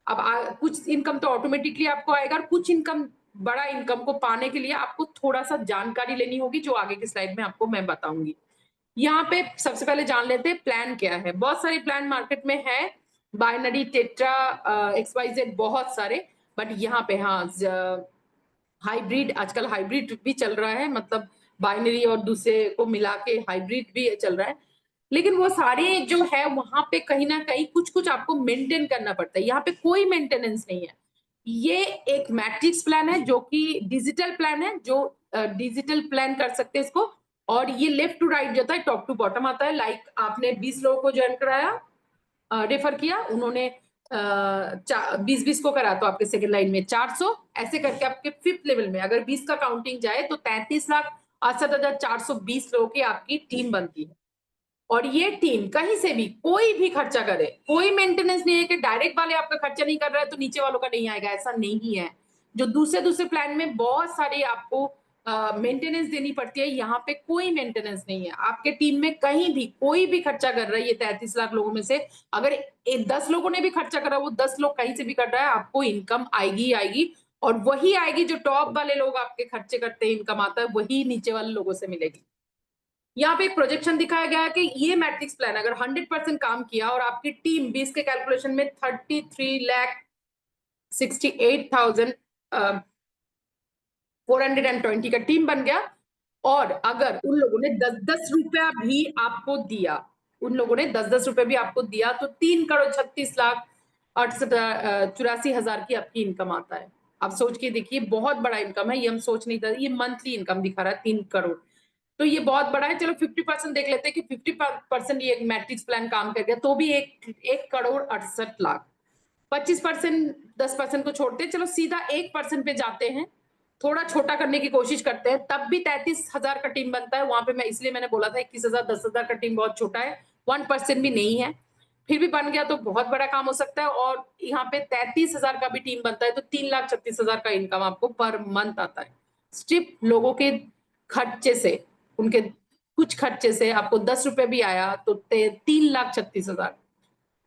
अब कुछ इनकम तो ऑटोमेटिकली आपको आएगा, और कुछ इनकम, बड़ा इनकम को पाने के लिए आपको थोड़ा सा जानकारी लेनी होगी, जो आगे की स्लाइड में आपको मैं बताऊंगी। यहाँ पे सबसे पहले जान लेते हैं प्लान क्या है। बहुत सारे प्लान मार्केट में है, बाइनरी, टेट्रा, XYZ, बहुत सारे, बट यहाँ पे हाँ हाइब्रिड, आजकल हाइब्रिड भी चल रहा है, मतलब बाइनरी और दूसरे को मिला के हाइब्रिड भी चल रहा है। लेकिन वो सारे जो है वहां पे कहीं ना कहीं कुछ कुछ आपको मेंटेन करना पड़ता है, यहाँ पे कोई मेंटेनेंस नहीं है। ये एक मैट्रिक्स प्लान है जो कि डिजिटल प्लान है, जो डिजिटल प्लान कर सकते हैं इसको। और ये लेफ्ट टू राइट जाता है, टॉप टू बॉटम आता है। लाइक आपने 20 लोगों को ज्वाइन कराया, रेफर किया, उन्होंने 20-20 को करा, तो आपके सेकंड लाइन में 400, ऐसे करके आपके फिफ्थ लेवल में अगर 20 का काउंटिंग जाए तो 33,68,420 लोगों की आपकी टीम बनती है। और ये टीम कहीं से भी कोई भी खर्चा करे, कोई मेंटेनेंस नहीं है कि डायरेक्ट वाले आपका खर्चा नहीं कर रहा है तो नीचे वालों का नहीं आएगा, ऐसा नहीं है। जो दूसरे दूसरे प्लान में बहुत सारी आपको मेंटेनेंस देनी पड़ती है, यहाँ पे कोई मेंटेनेंस नहीं है। आपके टीम में कहीं भी कोई भी खर्चा कर रहा है, ये 33 लाख लोगों में से अगर 10 लोगों ने भी खर्चा करा, वो 10 लोग कहीं से भी कर रहा है, आपको इनकम आएगी आएगी। और वही आएगी जो टॉप वाले लोग आपके खर्चे करते हैं, इनकम आता है, वही नीचे वाले लोगों से मिलेगी। यहाँ पे एक प्रोजेक्शन दिखाया गया है कि ये मैट्रिक्स प्लान अगर 100% काम किया और आपकी टीम 20 के कैलकुलेशन में 33,68,420 का टीम बन गया, और अगर उन लोगों ने 10-10 रुपया भी आपको दिया, उन लोगों ने 10-10 रुपए भी आपको दिया, तो 3,36,68,84,000 की आपकी इनकम आता है। आप सोच के देखिए, बहुत बड़ा इनकम है ये, हम सोच नहीं था, ये मंथली इनकम दिखा रहा है 3 करोड़, तो ये बहुत बड़ा है। चलो 50% देख लेते हैं कि 50% ये मैट्रिक्स प्लान काम कर गया, तो भी 1,68,00,000। 25%, 10% को छोड़ते हैं, चलो सीधा 1% पे जाते हैं, थोड़ा छोटा करने की कोशिश करते हैं, तब भी 33,000 का टीम बनता है। वहां पे मैं इसलिए मैंने बोला था 21,000, 10,000 का टीम बहुत छोटा है, 1% भी नहीं है, फिर भी बन गया तो बहुत बड़ा काम हो सकता है। और यहाँ पे 33,000 का भी टीम बनता है तो 3,36,000 का इनकम आपको पर मंथ आता है, सिर्फ लोगों के खर्चे से, उनके कुछ खर्चे से आपको 10 रुपए भी आया तो 3,36,000।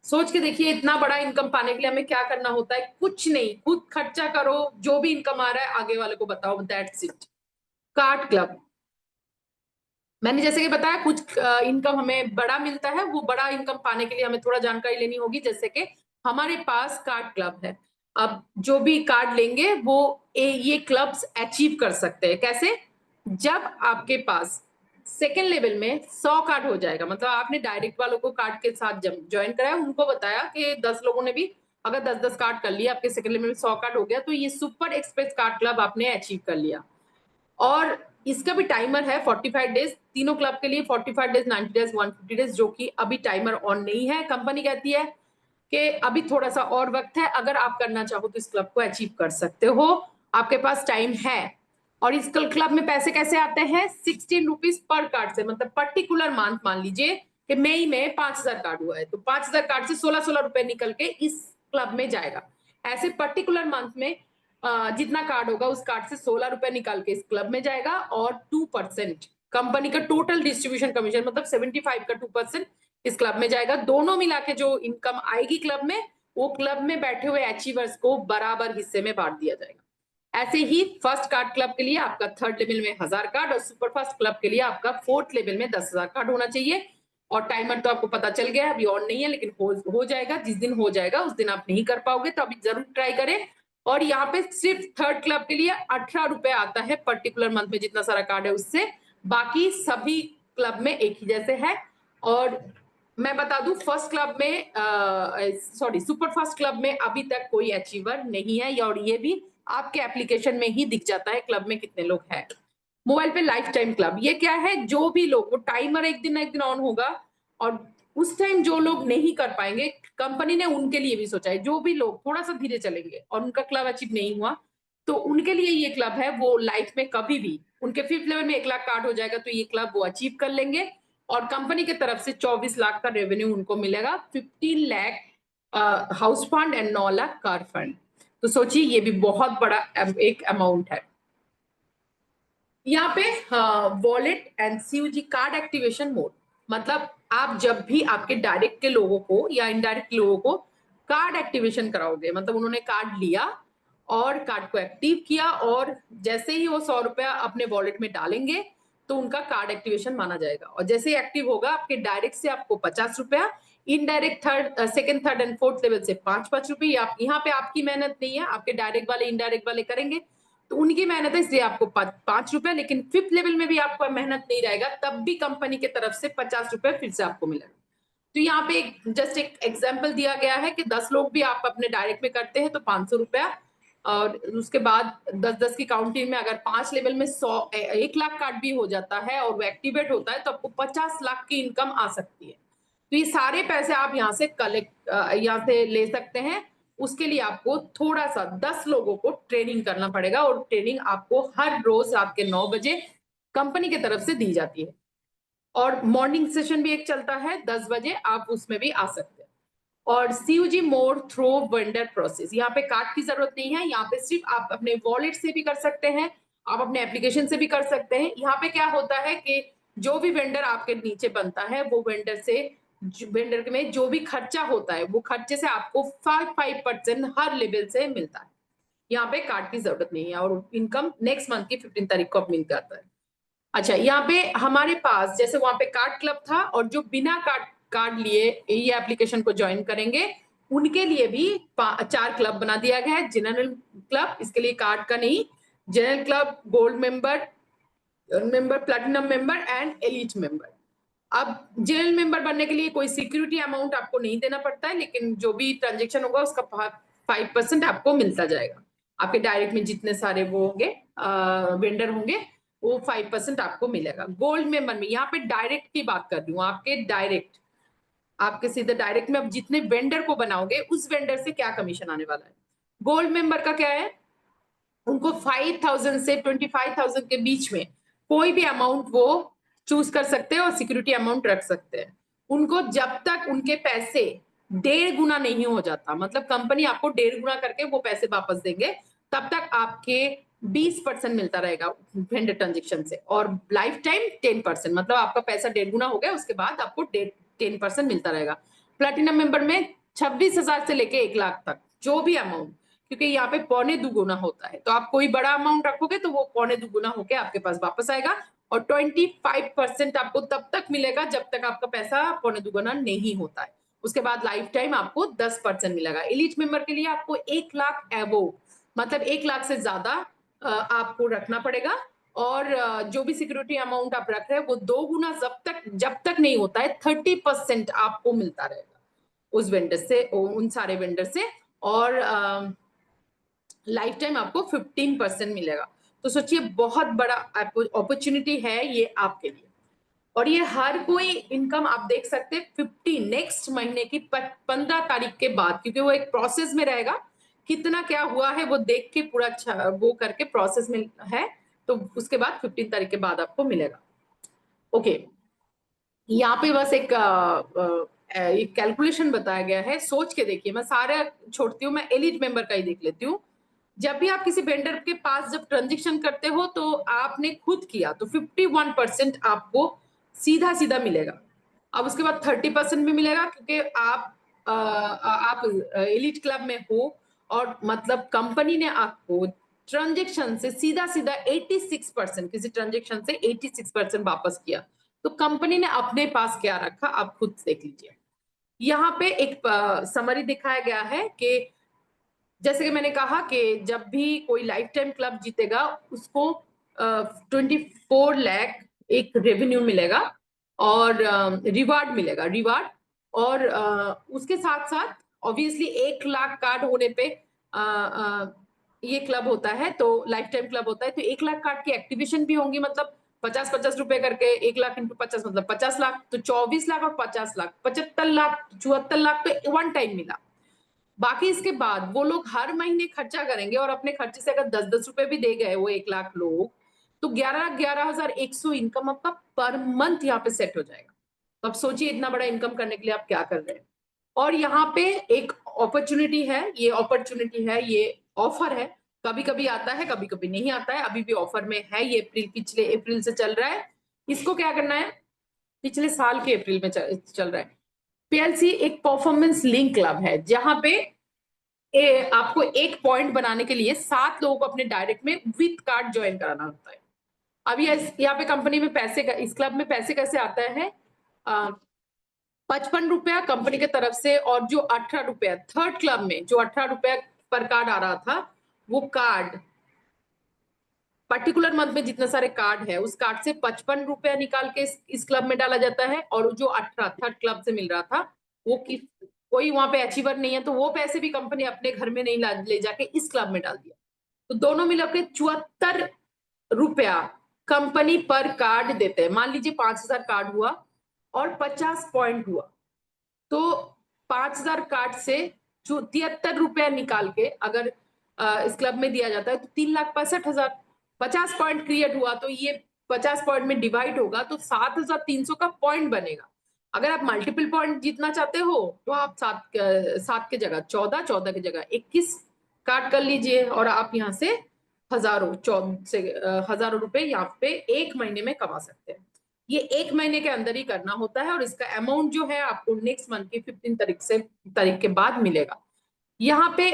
सोच के देखिए, इतना बड़ा इनकम पाने के लिए हमें क्या करना होता है? कुछ नहीं, खुद खर्चा करो, जो भी इनकम आ रहा है आगे वाले को बताओ, दैट्स इट। कार्ड क्लब, मैंने जैसे कि बताया, कुछ इनकम हमें बड़ा मिलता है, वो बड़ा इनकम पाने के लिए हमें थोड़ा जानकारी लेनी होगी। जैसे कि हमारे पास कार्ड क्लब है, अब जो भी कार्ड लेंगे वो ये क्लब्स अचीव कर सकते हैं। कैसे? जब आपके पास सेकेंड लेवल में 100 कार्ड हो जाएगा, मतलब आपने डायरेक्ट वालों को कार्ड के साथ ज्वाइन कराया, उनको बताया कि 10 लोगों ने भी अगर 10-10 कार्ड कर लिया, आपके सेकंड लिमिट में 100 कार्ड हो गया, तो ये सुपर एक्सप्रेस कार्ड क्लब आपने अचीव कर लिया। और इसका भी टाइमर है 45 डेज, तीनों क्लब के लिए 45 डेज, 90 डेज, 150 डेज, जो कि अभी टाइमर ऑन नहीं है। कंपनी कहती है कि अभी थोड़ा सा और वक्त है, अगर आप करना चाहो तो इस क्लब को अचीव कर सकते हो, आपके पास टाइम है। और इस क्लब में पैसे कैसे आते हैं? 16 रुपीज पर कार्ड से, मतलब पर्टिकुलर मंथ मान लीजिए कि मई में 5000 कार्ड हुआ है, तो 5000 कार्ड से 16-16 रुपए निकल के इस क्लब में जाएगा। ऐसे पर्टिकुलर मंथ में जितना कार्ड होगा उस कार्ड से 16 रुपए निकाल के इस क्लब में जाएगा, और 2% कंपनी का टोटल डिस्ट्रीब्यूशन कमीशन, मतलब 75 का 2% इस क्लब में जाएगा। दोनों मिला के जो इनकम आएगी क्लब में, वो क्लब में बैठे हुए अचीवर्स को बराबर हिस्से में बांट दिया जाएगा। ऐसे ही फर्स्ट कार्ड क्लब के लिए आपका थर्ड लेवल में 1000 कार्ड, और सुपर फास्ट क्लब के लिए आपका फोर्थ लेवल में 10,000 कार्ड होना चाहिए। और टाइमर तो आपको पता चल गया, अभी ऑन नहीं है, लेकिन हो जाएगा। जिस दिन हो जाएगा उस दिन आप नहीं कर पाओगे, तो अभी जरूर ट्राई करें। और यहाँ पे सिर्फ थर्ड क्लब के लिए 18 रुपए आता है पर्टिकुलर मंथ में, जितना सारा कार्ड है उससे, बाकी सभी क्लब में एक ही जैसे है। और मैं बता दूं, फर्स्ट क्लब में सुपर फास्ट क्लब में अभी तक कोई अचीवर नहीं है, और ये भी आपके एप्लीकेशन में ही दिख जाता है क्लब में कितने लोग हैं। मोबाइल पे लाइफ टाइम क्लब, ये क्या है? जो भी लोग, वो टाइमर एक दिन ना एक दिन ऑन होगा, और उस टाइम जो लोग नहीं कर पाएंगे, कंपनी ने उनके लिए भी सोचा है, जो भी लोग थोड़ा सा धीरे चलेंगे और उनका क्लब अचीव नहीं हुआ, तो उनके लिए ये क्लब है। वो लाइफ में कभी भी उनके 5th लेवल में 1 लाख कार्ड हो जाएगा, तो ये क्लब वो अचीव कर लेंगे, और कंपनी की तरफ से 24 लाख का रेवेन्यू उनको मिलेगा, 15 lakh house fund and 9 lakh car fund. तो सोचिए, ये भी बहुत बड़ा एक अमाउंट है। यहाँ पे wallet and CUG card activation mode, मतलब आप जब भी आपके डायरेक्ट के लोगों को या इनडायरेक्ट लोगों को कार्ड एक्टिवेशन कराओगे, मतलब उन्होंने कार्ड लिया और कार्ड को एक्टिव किया, और जैसे ही वो 100 रुपया अपने वॉलेट में डालेंगे तो उनका कार्ड एक्टिवेशन माना जाएगा। और जैसे ही एक्टिव होगा, आपके डायरेक्ट से आपको 50 रुपया, indirect second third and fourth level से 5-5 रुपये। यहाँ पे आपकी मेहनत नहीं है, आपके डायरेक्ट वाले इनडायरेक्ट वाले करेंगे, तो उनकी मेहनत है, इसलिए आपको 5 रुपए। लेकिन 5th लेवल में भी आपको मेहनत नहीं रहेगा, तब भी कंपनी की तरफ से 50 रुपए फिर से आपको मिलेगा। तो यहाँ पे जस्ट एक एग्जाम्पल दिया गया है कि 10 लोग भी आप अपने डायरेक्ट में करते हैं तो 500 रुपया, और उसके बाद 10-10 की काउंटिंग में अगर 5 लेवल में 1 लाख कार्ड भी हो जाता है और वो एक्टिवेट होता है, तो आपको 50 लाख की इनकम आ सकती है। तो ये सारे पैसे आप यहाँ से यहाँ से ले सकते हैं। उसके लिए आपको थोड़ा सा 10 लोगों को ट्रेनिंग करना पड़ेगा, और ट्रेनिंग आपको हर रोज रात के 9 बजे कंपनी की तरफ से दी जाती है। और मॉर्निंग सेशन भी एक चलता है 10 बजे, आप उसमें भी आ सकते हैं। और CUG mode through vendor process, यहाँ पे कार्ड की जरूरत नहीं है, यहाँ पे सिर्फ आप अपने वॉलेट से भी कर सकते हैं, आप अपने एप्लीकेशन से भी कर सकते हैं। यहाँ पे क्या होता है कि जो भी वेंडर आपके नीचे बनता है, वो वेंडर में जो भी खर्चा होता है, वो खर्चे से आपको 5% हर लेवल से मिलता है। यहाँ पे कार्ड की जरूरत नहीं है, और इनकम नेक्स्ट मंथ की 15 तारीख को मिल जाता है। अच्छा, यहाँ पे हमारे पास जैसे वहां पे कार्ड क्लब था, और जो बिना कार्ड लिए ये एप्लीकेशन को ज्वाइन करेंगे, उनके लिए भी 4 क्लब बना दिया गया है। जनरल क्लब, इसके लिए कार्ड का नहीं, general club, gold member, platinum member and elite member. अब जनरल मेंबर बनने के लिए कोई सिक्योरिटी अमाउंट आपको नहीं देना पड़ता है, लेकिन जो भी ट्रांजेक्शन होगा उसका 5% आपको मिलता जाएगा। आपके डायरेक्ट में जितने सारे वो होंगे वेंडर होंगे, वो 5% आपको मिलेगा। गोल्ड मेंबर में, यहाँ पे डायरेक्ट की बात कर रही हूँ, आपके सीधे डायरेक्ट में अब जितने वेंडर को बनाओगे, उस वेंडर से क्या कमीशन आने वाला है। गोल्ड मेंबर का क्या है, उनको 5,000 से 25,000 के बीच में कोई भी अमाउंट वो चूज कर सकते हैं और सिक्योरिटी अमाउंट रख सकते हैं। उनको जब तक उनके पैसे 1.5 गुना नहीं हो जाता, मतलब कंपनी आपको 1.5 गुना करके वो पैसे वापस देंगे, तब तक आपके 20% मिलता रहेगा वेंडर ट्रांजेक्शन से, और लाइफ टाइम 10%, मतलब आपका पैसा 1.5 गुना हो गया, उसके बाद आपको 10% मिलता रहेगा। प्लेटिनम मेंबर में 26,000 से लेके 1 लाख तक जो भी अमाउंट, क्योंकि यहाँ पे 2.25 होता है, तो आप कोई बड़ा अमाउंट रखोगे तो वो 2.25 होके आपके पास वापस आएगा। और 25% आपको तब तक मिलेगा जब तक आपका पैसा 2.25 नहीं होता है, उसके बाद लाइफ टाइम आपको 10% मिलेगा। एलिट मेंबर के लिए आपको 1 लाख एवो, मतलब 1 लाख से ज्यादा आपको रखना पड़ेगा, और जो भी सिक्योरिटी अमाउंट आप रख रहे हैं वो 2 गुना जब तक नहीं होता है 30% आपको मिलता रहेगा उस वेंडर से, उन सारे वेंडर से। और लाइफ टाइम आपको 15% मिलेगा। तो सोचिए बहुत बड़ा अपॉर्चुनिटी है ये आपके लिए। और ये हर कोई इनकम आप देख सकते हैं 50 नेक्स्ट महीने की 15 तारीख के बाद, क्योंकि वो एक प्रोसेस में रहेगा, कितना क्या हुआ है वो देख के पूरा वो करके प्रोसेस में है, तो उसके बाद 15 तारीख के बाद आपको मिलेगा। ओके, यहाँ पे बस एक कैलकुलेशन बताया गया है, सोच के देखिए। मैं सारा छोड़ती हूँ, मैं एलिट मेंबर का ही देख लेती हूँ। जब भी आप किसी वेंडर के पास जब ट्रांजेक्शन करते हो तो आपने खुद किया तो 51% आपको सीधा सीधा मिलेगा। अब उसके बाद 30% भी मिलेगा, क्योंकि आप एलिट क्लब में हो, और मतलब कंपनी ने आपको ट्रांजेक्शन से सीधा सीधा 86%, किसी ट्रांजेक्शन से 86% वापस किया। तो कंपनी ने अपने पास क्या रखा आप खुद देख लीजिए। यहाँ पे एक समरी दिखाया गया है कि जैसे कि मैंने कहा कि जब भी कोई लाइफ टाइम क्लब जीतेगा उसको 24 लाख एक रेवेन्यू मिलेगा, और रिवार्ड मिलेगा, रिवार्ड। और उसके साथ साथ ऑब्वियसली 1 लाख कार्ड होने पे ये क्लब होता है, तो लाइफ टाइम क्लब होता है, तो 1 लाख कार्ड की एक्टिवेशन भी होंगी, मतलब 50-50 रुपए करके 1 लाख इंटू 50 मतलब 50 लाख, तो 24 लाख और 50 लाख 75 लाख 74 लाख तो वन टाइम मिला। बाकी इसके बाद वो लोग हर महीने खर्चा करेंगे, और अपने खर्चे से अगर 10-10 रुपए भी दे गए वो 1 लाख लोग, तो 11,100 इनकम आपका पर मंथ यहाँ पे सेट हो जाएगा। तो अब सोचिए इतना बड़ा इनकम करने के लिए आप क्या कर रहे हैं। और यहाँ पे एक अपॉर्चुनिटी है, ये ऑफर है, कभी कभी आता है कभी कभी नहीं आता है, अभी भी ऑफर में है, ये पिछले अप्रैल से चल रहा है। इसको क्या करना है, पिछले साल के अप्रैल में चल रहा है। पीएलसी एक परफॉर्मेंस लिंक क्लब है, जहां पे आपको एक पॉइंट बनाने के लिए 7 लोगों को अपने डायरेक्ट में विथ कार्ड ज्वाइन कराना होता है। अब यहाँ पे कंपनी में पैसे का, इस क्लब में पैसे कैसे आता है, 55 रुपया कंपनी की तरफ से, और जो 18 रुपया थर्ड क्लब में जो 18 रुपया पर कार्ड आ रहा था, वो कार्ड पर्टिकुलर मंथ में जितने सारे कार्ड है उस कार्ड से 55 रुपया निकाल के इस क्लब में डाला जाता है, और जो 18 थर्ड क्लब से मिल रहा था वो कोई वहां पे अचीवर नहीं है, तो वो पैसे भी कंपनी अपने घर में नहीं ले जाके इस क्लब में डाल दिया। तो दोनों मिलकर 74 रुपया कंपनी पर कार्ड देते हैं। मान लीजिए 5,000 कार्ड हुआ और 50 पॉइंट हुआ, तो 5,000 कार्ड से जो 73 रुपया निकाल के अगर इस क्लब में दिया जाता है तो 3,65,000। 50 पॉइंट क्रिएट हुआ तो ये 50 पॉइंट में डिवाइड होगा तो 7,300 का पॉइंट बनेगा। अगर आप मल्टीपल पॉइंट जीतना चाहते हो तो आप 7 के जगह 14, 14 की जगह 21 कार्ड कर लीजिए, और आप यहाँ से हजारों रुपए यहाँ पे एक महीने में कमा सकते हैं। ये एक महीने के अंदर ही करना होता है, और इसका अमाउंट जो है आपको नेक्स्ट मंथ की 15 तारीख के बाद मिलेगा। यहाँ पे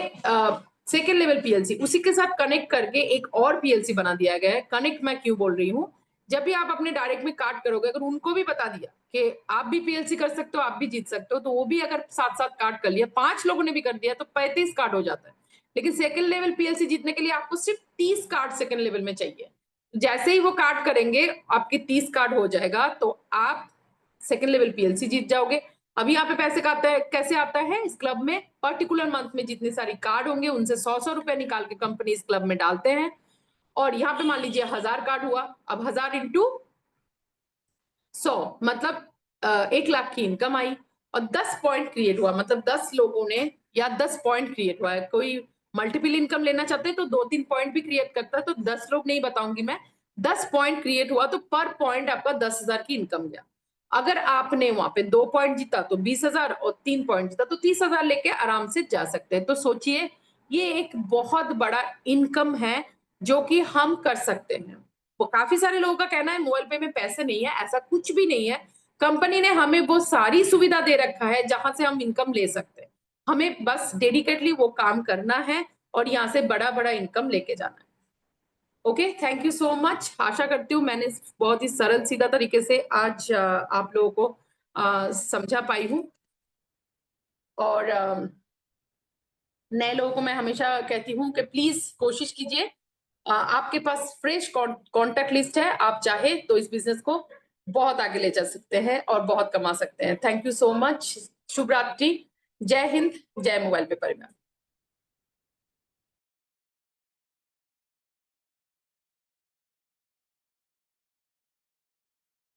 सेकेंड लेवल पीएलसी उसी के साथ कनेक्ट करके एक और पीएलसी बना दिया गया है। कनेक्ट मैं क्यों बोल रही हूँ, जब भी आप अपने डायरेक्ट में कार्ड करोगे, अगर उनको भी बता दिया कि आप भी पीएलसी कर सकते हो, आप भी जीत सकते हो, तो वो भी अगर 7-7 कार्ड कर लिया, 5 लोगों ने भी कर दिया, तो 35 कार्ड हो जाता है। लेकिन सेकेंड लेवल पीएलसी जीतने के लिए आपको सिर्फ 30 कार्ड सेकेंड लेवल में चाहिए। जैसे ही वो कार्ड करेंगे आपके 30 कार्ड हो जाएगा, तो आप सेकेंड लेवल पीएलसी जीत जाओगे। अभी यहाँ पे पैसे का आता है, कैसे आता है, इस क्लब में पर्टिकुलर मंथ में जितने सारी कार्ड होंगे उनसे 100-100 रुपए निकाल के कंपनी इस क्लब में डालते हैं। और यहाँ पे मान लीजिए 1000 कार्ड हुआ, अब 1000 इंटू 100 मतलब 1 लाख की इनकम आई, और 10 पॉइंट क्रिएट हुआ, मतलब 10 लोगों ने या 10 पॉइंट क्रिएट हुआ है। कोई मल्टीपल इनकम लेना चाहते हैं तो 2-3 पॉइंट भी क्रिएट करता है, तो 10 लोग नहीं बताऊंगी मैं। 10 पॉइंट क्रिएट हुआ तो पर पॉइंट आपका 10,000 की इनकम गया। अगर आपने वहां पे 2 पॉइंट जीता तो 20,000, और 3 पॉइंट जीता तो 30,000 लेके आराम से जा सकते हैं। तो सोचिए ये एक बहुत बड़ा इनकम है जो कि हम कर सकते हैं। वो काफी सारे लोगों का कहना है मोबाइल पे में पैसे नहीं है, ऐसा कुछ भी नहीं है। कंपनी ने हमें वो सारी सुविधा दे रखा है जहां से हम इनकम ले सकते हैं। हमें बस डेडिकेटली वो काम करना है और यहाँ से बड़ा बड़ा इनकम लेके जाना है। Okay, thank you so much. आशा करती हूँ मैंने बहुत ही सरल सीधा तरीके से आज आप लोगों को समझा पाई हूँ। और नए लोगों को मैं हमेशा कहती हूँ कि प्लीज कोशिश कीजिए, आपके पास फ्रेश कॉन्टैक्ट लिस्ट है, आप चाहे तो इस बिजनेस को बहुत आगे ले जा सकते हैं और बहुत कमा सकते हैं। Thank you so much. शुभ रात्रि। जय हिंद, जय मोबाइल पे परिवार।